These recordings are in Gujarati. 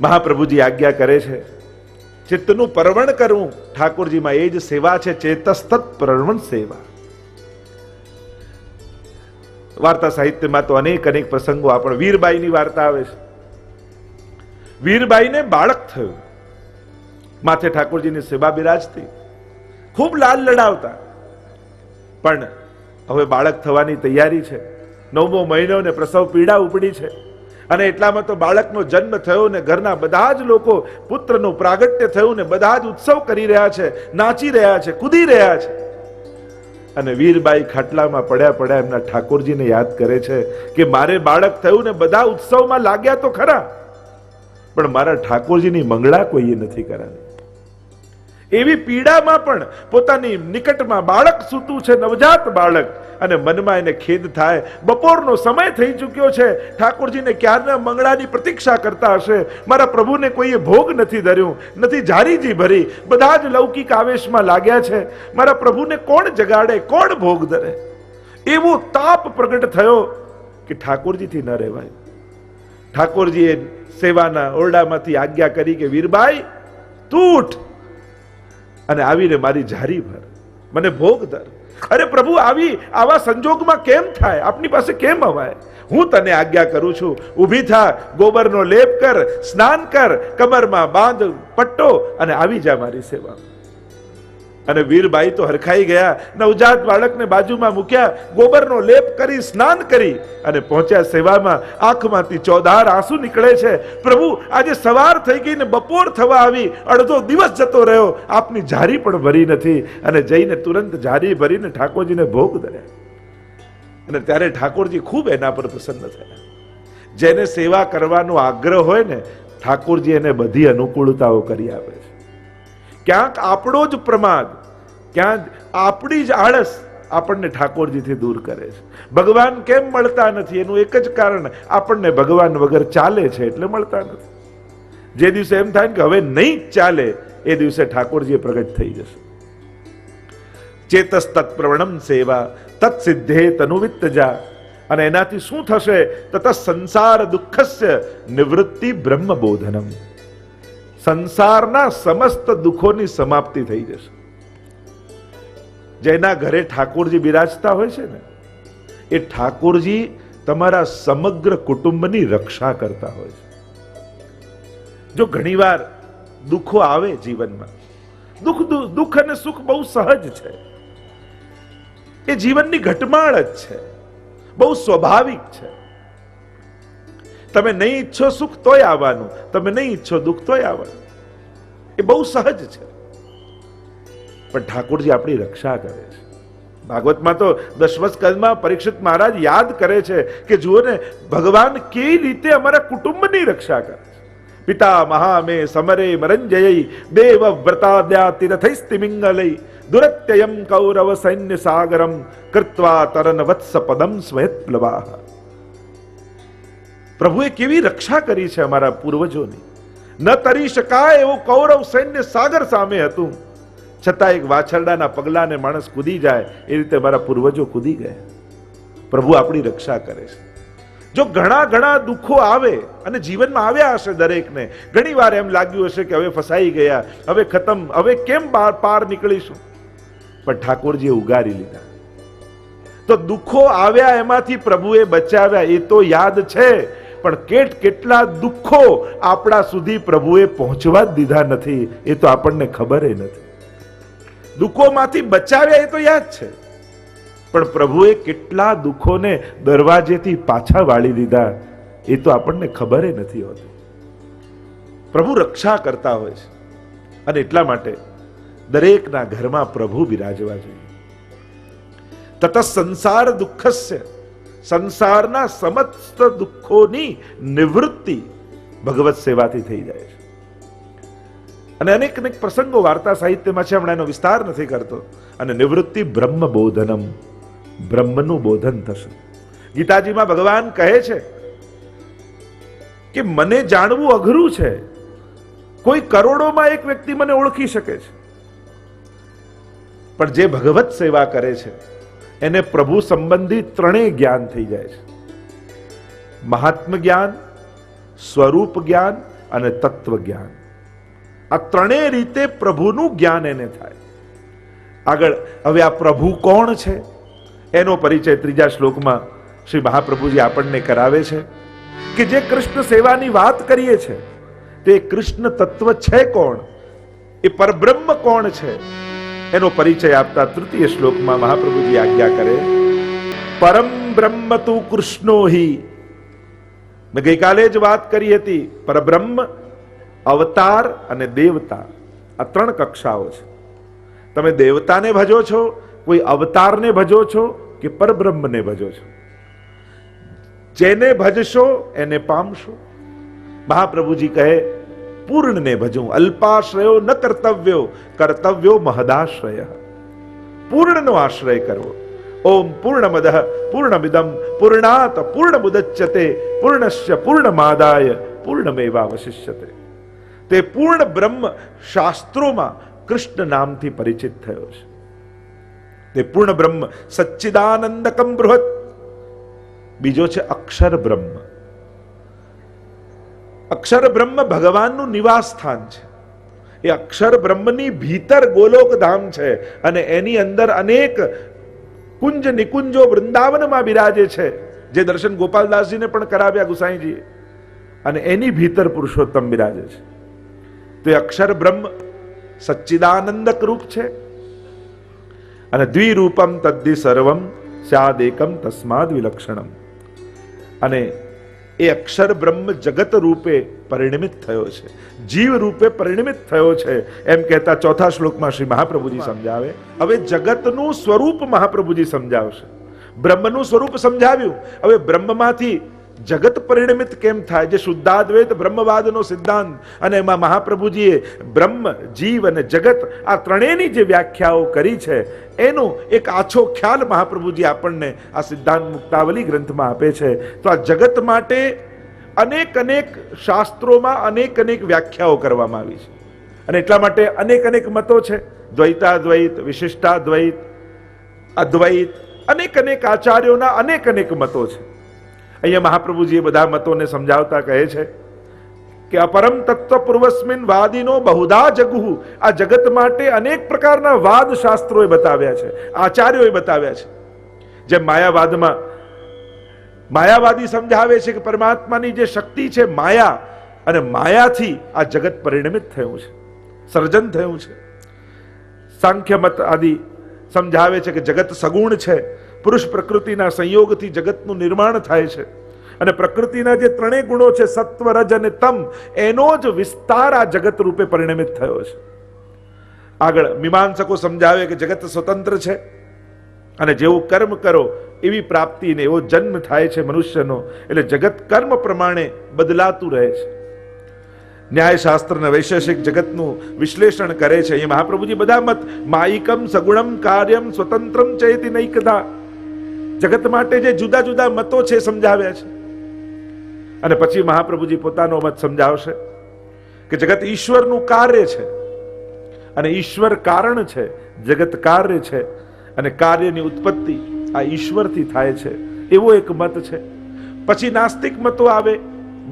મહાપ્રભુજી આજ્ઞા કરે છે, ચિત્તનું પરવણ કરવું ઠાકોરજીમાં એ જ સેવા છે, ચેતસ્તત પરવણ સેવા. વાર્તા સાહિત્યમાં તો અનેક અનેક પ્રસંગો, આપણે વીરબાઈની વાર્તા આવે છે. વીરબાઈને બાળક થયું, માથે ઠાકોરજીની સેવા બિરાજતી, ખૂબ લાલ લડાવતા, પણ હવે બાળક થવાની તૈયારી છે, 9મો મહિનો ને પ્રસવ પીડા ઉપડી છે, અને એટલામાં તો બાળકનો જન્મ થયો ને ઘરના બધા જ લોકો પુત્રનું પ્રાગટ્ય થયું ને બધા જ ઉત્સવ કરી રહ્યા છે, નાચી રહ્યા છે, કૂદી રહ્યા છે. અને વીરબાઈ ખાટલામાં પડ્યા પડ્યા એમના ઠાકોરજીને યાદ કરે છે કે મારે બાળક થયું ને બધા ઉત્સવમાં લાગ્યા તો ખરા, પણ મારા ઠાકોરજીની મંગળા કોઈએ નથી કરાવી. એવી પીડામાં પણ પોતાની નિકટમાં બાળક સૂતું છે, નવજાત બાળક, અને મનમાં એને ખેદ થાય, બપોરનો સમય થઈ ચૂક્યો છે, ઠાકોરજીને ક્યારના મંગળાની પ્રતીક્ષા કરતા હશે, મારા પ્રભુને કોઈએ ભોગ નથી ધર્યું, નથી જારીજી ભરી, બધા જ લૌકિક આવેશમાં લાગ્યા છે, મારા પ્રભુને કોણ જગાડે, કોણ ભોગ ધરે? એવો તાપ પ્રગટ થયો કે ઠાકોરજીથી ન રહેવાય. ઠાકોરજીએ સેવાના ઓરડામાંથી આજ્ઞા કરી કે વીરબાઈ તું ઉઠ અને આવીને મારી જારી ભર, મને ભોગ ધર. અરે પ્રભુ, આવા સંજોગમાં કેમ થાય? આપની પાસે કેમ અવાય? હું તને આજ્ઞા કરું છું, ઊભી થા, ગોબરનો લેપ કર, સ્નાન કર, કમરમાં બાંધ પટ્ટો અને આવી જા મારી સેવા. અને વીરબાઈ તો હરખાઈ ગયા, નવજાત બાળકને બાજુમાં મૂક્યા, ગોબરનો લેપ કરી, સ્નાન કરી અને પહોંચ્યા સેવામાં. આંખમાંથી ચોધાર આંસુ નીકળે છે. પ્રભુ, આજે સવાર થઈ ગઈ ને બપોર થવા આવી, અડધો દિવસ જતો રહ્યો, આપની જારી પણ ભરી નથી. અને જઈને તુરંત જારી ભરીને ઠાકોરજીને ભોગ ધર્યા. અને ત્યારે ઠાકોરજી ખૂબ એના પર પ્રસન્ન થયા. જેને સેવા કરવાનો આગ્રહ હોય ને, ઠાકોરજી એને બધી અનુકૂળતાઓ કરી આપે છે. ક્યાંક આપણો જ પ્રમાદ, ક્યાંક આપણી જ આળસ આપણને ઠાકોરજીથી દૂર કરે છે. ભગવાન કેમ મળતા નથી? એનું એક જ કારણ, આપણને ભગવાન વગર ચાલે છે એટલે મળતા નથી. જે દિવસે એમ થાય કે હવે નહીં ચાલે, એ દિવસે ઠાકોરજી પ્રગટ થઈ જશે. ચેતસ તત્પ્રવણમ સેવા તત્ સિદ્ધે તનુવિત્તજા. અને એનાથી શું થશે? તત સંસાર દુઃખસ્ય નિવૃત્તિ બ્રહ્મ બોધનમ. સંસારના સમસ્ત દુઃખોની સમાપ્તિ થઈ જશે. જેના ઘરે ઠાકોરજી બિરાજતા હોય છે ને, એ ઠાકોરજી તમારા સમગ્ર કુટુંબની રક્ષા કરતા હોય છે. જો ઘણીવાર દુઃખો આવે જીવનમાં, દુઃખ અને સુખ બહુ સહજ છે, એ જીવનની ઘટમાળ જ છે, બહુ સ્વાભાવિક છે. તમે નહીં ઈચ્છો સુખ તોય આવવાનું, તમે નહીં ઈચ્છો દુઃખ તોય આવવાનું, એ બહુ સહજ છે. પણ ઠાકોરજી આપણી રક્ષા કરે છે. ભાગવતમાં તો 10મા સ્કંદમાં પરીક્ષિત મહારાજ યાદ કરે છે કે જુઓ ને, ભગવાન કેવી રીતે અમારા કુટુંબની રક્ષા કરે છે. પિતા મહામે સમરે મરંજયઈ દેવ વ્રતાદ્યા તીર્થૈસ્તિમિંગલઈ દુરત્યયમ કૌરવ સૈન્ય સાગરમ કૃત્વા તરન વત્સ પદમ સ્વયત્પ્લવાહ. પ્રભુએ કેવી રક્ષા કરી છે અમારા પૂર્વજોની. ન તરી શકાય એવું કૌરવ સૈન્ય સાગર સામે હતું, છતાં એક વાછરડાના પગલાને માણસ કૂદી જાય એ રીતે મારા પૂર્વજો કૂદી ગયા. પ્રભુ આપણી રક્ષા કરે છે. જો ઘણા ઘણા દુઃખો આવે, અને જીવનમાં આવ્યા હશે દરેકને, ઘણી વાર એમ લાગ્યું હશે કે હવે ફસાઈ ગયા, હવે ખતમ, હવે કેમ પાર નીકળીશું, પણ ઠાકોરજીએ ઉગારી લીધા. તો દુઃખો આવ્યા, એમાંથી પ્રભુએ બચાવ્યા, એ તો યાદ છે, પણ કેટલા દુઃખો આપણા સુધી પ્રભુએ પહોંચવા જ દીધા નથી, એ તો આપણને ખબર નથી. દુઃખોમાંથી બચાવ્યા એ તો યાદ છે, પણ પ્રભુએ કેટલા દુઃખોને દરવાજેથી પાછા વાળી દીધા, એ તો આપણને ખબર નથી હોતી. પ્રભુ રક્ષા કરતા હોય છે, અને એટલા માટે દરેકના ઘરમાં પ્રભુ બિરાજવા જોઈએ. તત સંસાર દુઃખસ્ય, સંસારના સમસ્ત દુઃખોની નિવૃત્તિ ભગવત સેવાથી થઈ જાય છે. અને અનેક અનેક પ્રસંગો વાર્તા સાહિત્યમાં છે, હમણાં એનો વિસ્તાર નથી કરતો. અને નિવૃત્તિ બ્રહ્મ બોધનમ, બ્રહ્મનું બોધન થશે. ગીતાજીમાં ભગવાન કહે છે કે મને જાણવું અઘરું છે, કોઈ કરોડોમાં એક વ્યક્તિ મને ઓળખી શકે છે, પણ જે ભગવત સેવા કરે છે એને પ્રભુ સંબંધી ત્રણેય જ્ઞાન થઈ જાય છે. મહાત્મ જ્ઞાન, સ્વરૂપ જ્ઞાન અને તત્વ જ્ઞાન. આ ત્રણેય રીતે પ્રભુનું જ્ઞાન એને થાય. આગળ હવે આ પ્રભુ કોણ છે એનો પરિચય ત્રીજા શ્લોકમાં શ્રી મહાપ્રભુજી આપણને કરાવે છે કે જે કૃષ્ણ સેવાની વાત કરીએ છે તે કૃષ્ણ તત્વ છે કોણ, એ પરબ્રહ્મ કોણ છે એનો પરિચય આપતા તૃતીય શ્લોકમાં મહાપ્રભુજી આજ્ઞા કરે, પરમ બ્રહ્મ તુ કૃષ્ણો હિ. મેં ગઈકાલે જ વાત કરી હતી, પરબ્રહ્મ, અવતાર અને દેવતા, આ ત્રણ કક્ષાઓ છે. તમે દેવતાને ભજો છો, કોઈ અવતારને ભજો છો કે પરબ્રહ્મને ભજો છો. જેને ભજશો એને પામશો. મહાપ્રભુજી કહે પૂર્ણને ભજવું. અલ્પાશ્રયો ન કર્તવ્યો, કર્તવ્યો મહદાશ્રય. પૂર્ણનો આશ્રય કરવો. ઓમ પૂર્ણમદ પૂર્ણમિદમ પૂર્ણાત પૂર્ણમુદચ્યતે પૂર્ણસ્ય પૂર્ણમાદાય પૂર્ણમેવાવશિષ્યતે. તે પૂર્ણ બ્રહ્મ શાસ્ત્રોમાં કૃષ્ણ નામથી પરિચિત થયો છે. તે પૂર્ણ બ્રહ્મ સચ્ચિદાનંદકમ બૃહત. બીજો છે અક્ષર બ્રહ્મ. અક્ષર બ્રહ્મ ભગવાનનું નિવાસ સ્થાન છે. એ અક્ષર બ્રહ્મની ભીતર ગોલોક ધામ છે અને એની અંદર અનેક કુંજ નિકુંજો વૃંદાવનમાં બિરાજે છે, જે દર્શન ગોપાલદાસજીને પણ કરાવ્યા ગુસાઈજીએ. અને એની ભીતર પુરુષોત્તમ બિરાજે છે. તો એ અક્ષર બ્રહ્મ સચ્ચિદાનંદક રૂપ છે અને દ્વિરૂપમ તદ્ધિ સર્વમ સ્યાદેકમ તસ્માદ વિલક્ષણમ. અને એ અક્ષર બ્રહ્મ જગત રૂપે પરિણમિત થયો છે, જીવ રૂપે પરિણમિત થયો છે, એમ કહેતા ચોથા શ્લોકમાં શ્રી મહાપ્રભુજી સમજાવે. હવે જગતનું સ્વરૂપ મહાપ્રભુજી સમજાવશે. બ્રહ્મનું સ્વરૂપ સમજાવ્યું, હવે બ્રહ્મમાંથી જગત પરિણમિત કેમ થાય, જે શુદ્ધાદ્વૈત બ્રહ્મવાદનો સિદ્ધાંત, અને એમાં મહાપ્રભુજીએ બ્રહ્મ, જીવ અને જગત આ ત્રણેયની જે વ્યાખ્યાઓ કરી છે એનો એક આછો ખ્યાલ મહાપ્રભુજી આપણને આ સિદ્ધાંત મુક્તાવલી ગ્રંથમાં આપે છે. તો આ જગત માટે અનેક અનેક શાસ્ત્રોમાં અનેક અનેક વ્યાખ્યાઓ કરવામાં આવી છે અને એટલા માટે અનેક અનેક મતો છે. દ્વૈતાદ્વૈત, વિશિષ્ટાદ્વૈત, અદ્વૈત, અનેક અનેક આચાર્યોના અનેક અનેક મતો છે. અહીંયા મહાપ્રભુજી એ બધા મતોને સમજાવતા કહે છે કે અપરમ તત્વ પૂર્વસ્મિન વાદિનો બહુધા જગુહુ. આ જગત માટે અનેક પ્રકારના વાદ શાસ્ત્રોએ બતાવ્યા છે, આચાર્યોએ બતાવ્યા છે. જેમ માયાવાદમાં માયાવાદી સમજાવે છે કે પરમાત્માની જે શક્તિ છે માયા, અને માયાથી આ જગત પરિણમિત થયું છે, સર્જન થયું છે. સાંખ્ય મત આદિ સમજાવે છે કે જગત સગુણ છે, પુરુષ પ્રકૃતિના સંયોગથી જગતનું નિર્માણ થાય છે અને પ્રકૃતિના જે ત્રણેય ગુણો છે સત્વ, રજ અને તમ, એનો જ વિસ્તાર આ જગત રૂપે પરિણમિત થયો છે. આગળ મીમાંસકો સમજાવે કે જગત સ્વતંત્ર છે અને જેવું કર્મ કરો એવી પ્રાપ્તિ ને એવો જન્મ થાય છે મનુષ્યનો, એટલે જગત કર્મ પ્રમાણે બદલાતું રહે છે. ન્યાયશાસ્ત્ર અને વૈશેષિક જગતનું વિશ્લેષણ કરે છે. એ મહાપ્રભુજી બધા મત માયિકમ સગુણમ કાર્યમ સ્વતંત્રમ ચેતિ નૈકદા, જગત માટે જે જુદા જુદા મતો છે સમજાવ્યા છે. અને પછી મહાપ્રભુજી પોતાનો મત સમજાવશે કે જગત ઈશ્વરનું કાર્ય છે અને ઈશ્વર કારણ છે, જગત કાર્ય છે અને કાર્યની ઉત્પત્તિ આ ઈશ્વરથી થાય છે, એવો એક મત છે. પછી નાસ્તિક મતો આવે,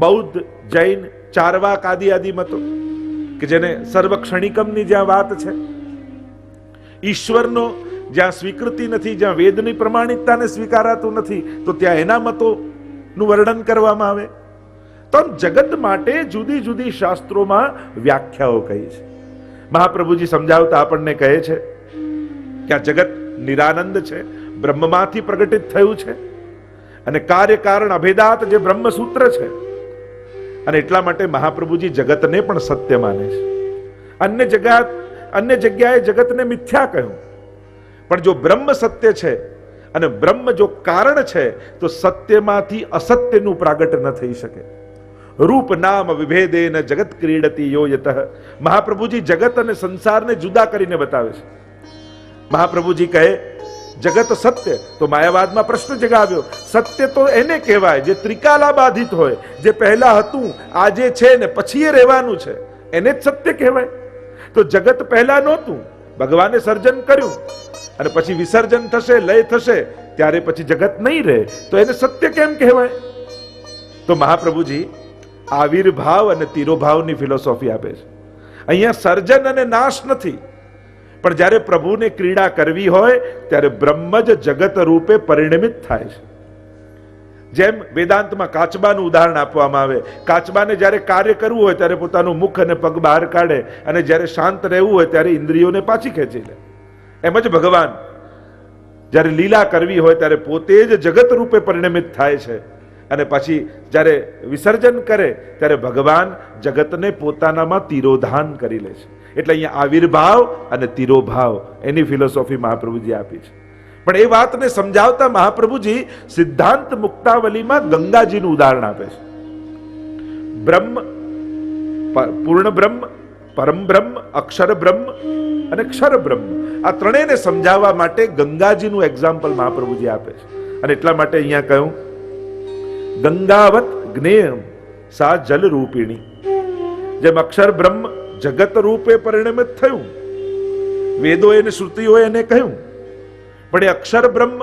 બૌદ્ધ, જૈન, ચારવાક આદિ આદિ મતો, કે જેને સર્વક્ષણિકમની જ્યાં વાત છે, ઈશ્વરનો જ્યાં સ્વીકૃતિ નથી, જ્યાં વેદની પ્રમાણિકતાને સ્વીકારાતું નથી, તો ત્યાં એના મતોનું વર્ણન કરવામાં આવે. તો જગત માટે જુદી જુદી શાસ્ત્રોમાં વ્યાખ્યાઓ કહી છે. મહાપ્રભુજી સમજાવતા આપણને કહે છે કે આ જગત નિરાનંદ છે, બ્રહ્મમાંથી પ્રગટિત થયું છે અને કાર્ય કારણ અભેદાત જે બ્રહ્મસૂત્ર છે. અને એટલા માટે મહાપ્રભુજી જગતને પણ સત્ય માને છે. અન્ય જગ્યાએ જગતને મિથ્યા કહ્યું, પણ જો બ્રહ્મ સત્ય છે અને બ્રહ્મ જો કારણ છે તો સત્યમાંથી અસત્યનું પ્રાગટ ન થઈ શકે. રૂપ નામ વિભેદેન જગત ક્રીડતી યો યતઃ. મહાપ્રભુજી જગત અને સંસારને જુદા કરીને બતાવે છે. મહાપ્રભુજી કહે જગત સત્ય, તો માયાવાદમાં પ્રશ્ન જગાવ્યો, સત્ય તો એને કહેવાય જે ત્રિકાલા બાધિત હોય, જે પહેલા હતું, આજે છે ને પછી એ રહેવાનું છે, એને જ સત્ય કહેવાય. તો જગત પહેલા નહોતું, ભગવાને સર્જન કર્યું અને પછી વિસર્જન થશે, લય થશે, ત્યારે પછી જગત નહીં રહે, તો એને સત્ય કેમ કહેવાય? તો મહાપ્રભુજી આવિર્ભાવ અને તિરોભાવની ફિલોસોફી આપે છે. અહીંયા સર્જન અને નાશ નથી, પણ જ્યારે પ્રભુને ક્રીડા કરવી હોય ત્યારે બ્રહ્મ જ જગત રૂપે પરિણમિત થાય છે. જેમ વેદાંતમાં કાચબાનું ઉદાહરણ આપવામાં આવે, કાચબાને જ્યારે કાર્ય કરવું હોય ત્યારે પોતાનું મુખ અને પગ બહાર કાઢે, અને જ્યારે શાંત રહેવું હોય ત્યારે ઇન્દ્રિયોને પાછી ખેંચી લે. એમ જ ભગવાન જ્યારે લીલા કરવી હોય ત્યારે પોતે જ જગત રૂપે પરિણમિત થાય છે, અને પછી જ્યારે વિસર્જન કરે ત્યારે ભગવાન જગતને પોતાનામાં તિરોધાન કરી લે છે. એટલે અહીંયા આવિર્ભાવ અને તિરોભાવ એની ફિલોસોફી મહાપ્રભુજી આપી છે. પણ એ વાતને સમજાવતા મહાપ્રભુજી સિદ્ધાંત મુક્તાવલીમાં ગંગાજીનું ઉદાહરણ આપે છે. બ્રહ્મ, પૂર્ણ બ્રહ્મ, પરમ બ્રહ્મ, અક્ષર બ્રહ્મ અને ક્ષર બ્રહ્મ, આ ત્રણેયને સમજાવવા માટે ગંગાજીનું એક્ઝામ્પલ મહાપ્રભુજી આપે છે. અને એટલા માટે અહીંયા કહ્યું, ગંગાવત જ્ઞેયમ સા જલ રૂપિણી. જેમ અક્ષર બ્રહ્મ જગત રૂપે પરિણમિત થયું, વેદોએ અને શ્રુતિઓએ એને કહ્યું, પણ એ અક્ષર બ્રહ્મ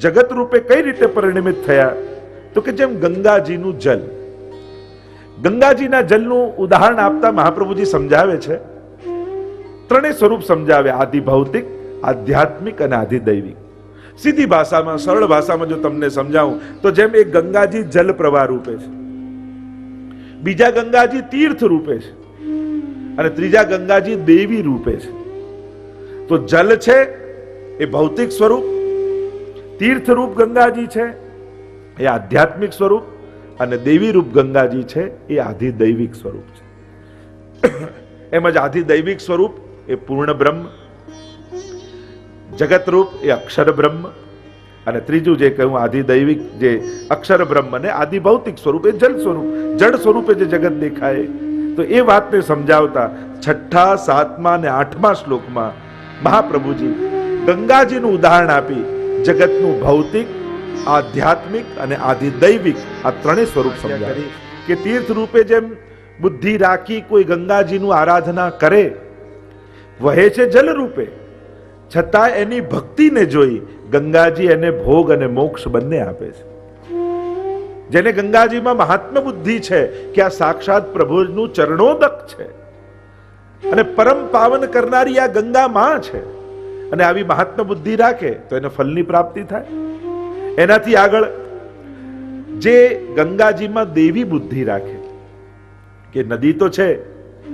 જગત રૂપે કઈ રીતે પરિણમિત થયા? તો કે જેમ ગંગાજીનું જલ. ગંગાજીના જલનું ઉદાહરણ આપતા મહાપ્રભુજી સમજાવે છે, ત્રણેય સ્વરૂપ સમજાવે, આદિ ભૌતિક, આધ્યાત્મિક અને આદિ દૈવિક. સીધી ભાષામાં, સરળ ભાષામાં જો તમને સમજાવું તો જેમ એક ગંગાજી જલ પ્રવાહ રૂપે છે, બીજા ગંગાજી તીર્થ રૂપે છે, અને ત્રીજા ગંગાજી દેવી રૂપે છે. તો જલ છે એ ભૌતિક સ્વરૂપ, તીર્થ રૂપ ગંગાજી છે એ આધ્યાત્મિક સ્વરૂપ, અને દેવી રૂપ ગંગાજી છે એ આધિદૈવિક સ્વરૂપ છે. એમ જ આધિદૈવિક સ્વરૂપ એ પૂર્ણ બ્રહ્મ, જગત રૂપ એ અક્ષર બ્રહ્મ, અને ત્રીજું જે કહ્યું આધિદૈવિક જે અક્ષર બ્રહ્મ અને આદિ ભૌતિક સ્વરૂપ એ જળ સ્વરૂપ, જળ સ્વરૂપે જે જગત દેખાય. તો એ વાતને સમજાવતા 6ઠા, 7મા અને 8મા શ્લોકમાં મહાપ્રભુજી ગંગાજીનું ઉદાહરણ આપી જગતનું ભૌતિક, આધ્યાત્મિક અને આધિદૈવિક આ ત્રણેય સ્વરૂપ સમજાવી કે તીર્થ રૂપે જેમ બુદ્ધિ રાખી કોઈ ગંગાજીનું આરાધના કરે, વહે છે જલ રૂપે, છતાં એની ભક્તિને જોઈ ગંગાજી એને ભોગ અને મોક્ષ બંને આપે છે. જેને ગંગાજીમાં મહાત્મ બુદ્ધિ છે કે આ સાક્ષાત પ્રભુનું ચરણોદક છે અને પરમ પાવન કરનારી આ ગંગા માં છે, અને આવી મહાત્મ બુદ્ધિ રાખે તો એને ફલની પ્રાપ્તિ થાય. એનાથી આગળ જે ગંગાજીમાં દેવી બુદ્ધિ રાખે કે નદી તો છે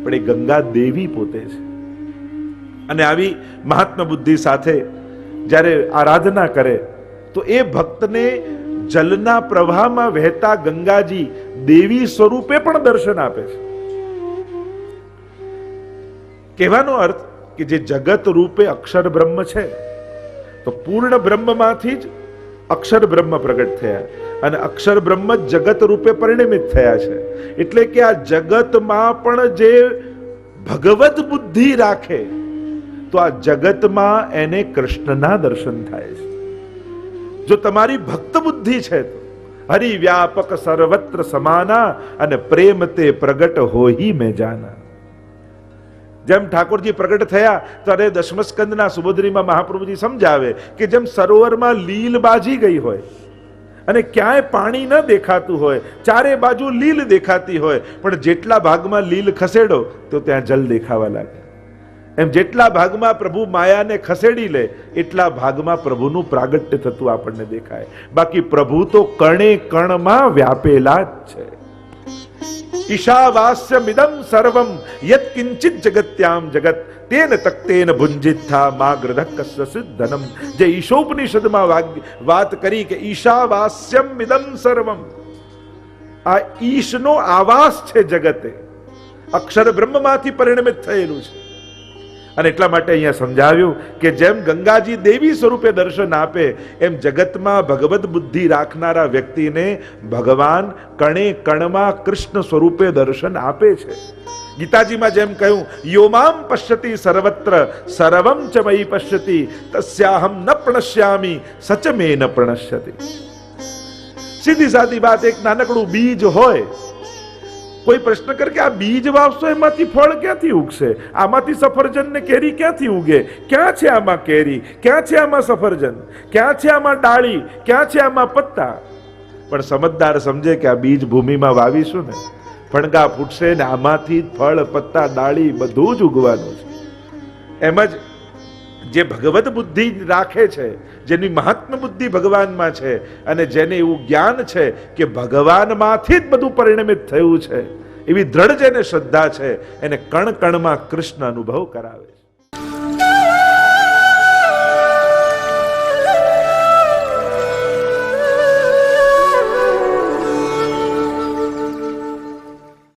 પણ એ ગંગા દેવી પોતે છે, અને આવી મહાત્મ બુદ્ધિ સાથે જ્યારે આરાધના કરે તો એ ભક્તને જલના પ્રવાહમાં વહેતા ગંગાજી દેવી સ્વરૂપે પણ દર્શન આપે છે. કહેવાનો અર્થ કે જે જગત રૂપે અક્ષર બ્રહ્મ છે, તો પૂર્ણ બ્રહ્મમાંથી જ અક્ષર બ્રહ્મ પ્રગટ થયા, અને અક્ષર બ્રહ્મ જ જગત રૂપે પરિણમિત થયા છે. એટલે કે આ જગતમાં પણ જે ભગવત બુદ્ધિ રાખે તો આ જગતમાં એને કૃષ્ણના દર્શન થાય છે. જો તમારી ભક્ત બુદ્ધિ છે તો હરિ વ્યાપક સર્વત્ર સમાના, અને પ્રેમ તે પ્રગટ હોઈ મેં જાના. જેમ ઠાકોરજી પ્રગટ થયા ત્યારે દશમ સ્કંદના સુબોધરીમાં મહાપ્રભુજી સમજાવે કે જેમ સરોવરમાં લીલ બાજી ગઈ હોય અને ક્યાંય પાણી ન દેખાતું હોય, ચારે બાજુ લીલ દેખાતી હોય, પણ જેટલા ભાગમાં લીલ ખસેડો તો ત્યાં જલ દેખાવા લાગે. એમ જેટલા ભાગમાં પ્રભુ માયાને ખસેડી લે એટલા ભાગમાં પ્રભુનું પ્રાગટ્ય થતું આપણને દેખાય. બાકી પ્રભુ તો કણે કણમાં વ્યાપેલા જ છે. ઈશાવાસ્યમિદમ સર્વમ યત કિંચિત જગત્યામ જગત તેન તક્તેન ભુંજિત્થા માગ્રધક સિદ્ધનમ. જે ઈશોપનિષદમાં વાત કરી કે ઈશાવાસ્યમિદમ સર્વમ, આ ઈશનો આવાસ છે જગતે, અક્ષર બ્રહ્મમાંથી પરિણમિત થયેલું છે. અને એટલા માટે અહીંયા સમજાવ્યું કે જેમ ગંગાજી દેવી સ્વરૂપે દર્શન આપે, એમ જગતમાં ભગવત બુદ્ધિ રાખનારા વ્યક્તિને ભગવાન કણે કણમાં કૃષ્ણ સ્વરૂપે દર્શન આપે છે. ગીતાજીમાં જેમ કહ્યું, યોમામ પશ્યતિ સર્વત્ર સર્વમ ચ મયી પશ્યતિ તસ્યાહમ ન પ્રણશ્યામિ સચ મે ન પ્રણશ્યતિ. સીધી સાદી વાત, એક નાનકડું બીજ હોય, કોઈ પ્રશ્ન કરે કે આ બીજ વાવશો એમાંથી ફળ ક્યાંથી ઉગશે, આમાંથી સફરજન ને કેરી ક્યાંથી ઉગે, ક્યાં છે આમાં કેરી, ક્યાં છે આમાં સફરજન, ક્યાં છે આમાં ડાળી, ક્યાં છે આમાં પત્તા? પણ સમજદાર સમજે કે આ બીજ ભૂમિમાં વાવીશું ને ફણગા ફૂટશે ને આમાંથી ફળ પત્તા ડાળી બધું જ ઉગવાનું છે. એમ જ જે ભગવત બુદ્ધિ રાખે છે, જેની મહાત્મ બુદ્ધિ ભગવાનમાં છે અને જેને એવું જ્ઞાન છે કે ભગવાનમાંથી જ બધું પરિણમિત થયું છે, એવી દ્રઢ જેને શ્રદ્ધા છે, એને કણ કણમાં કૃષ્ણ અનુભવ કરાવે છે.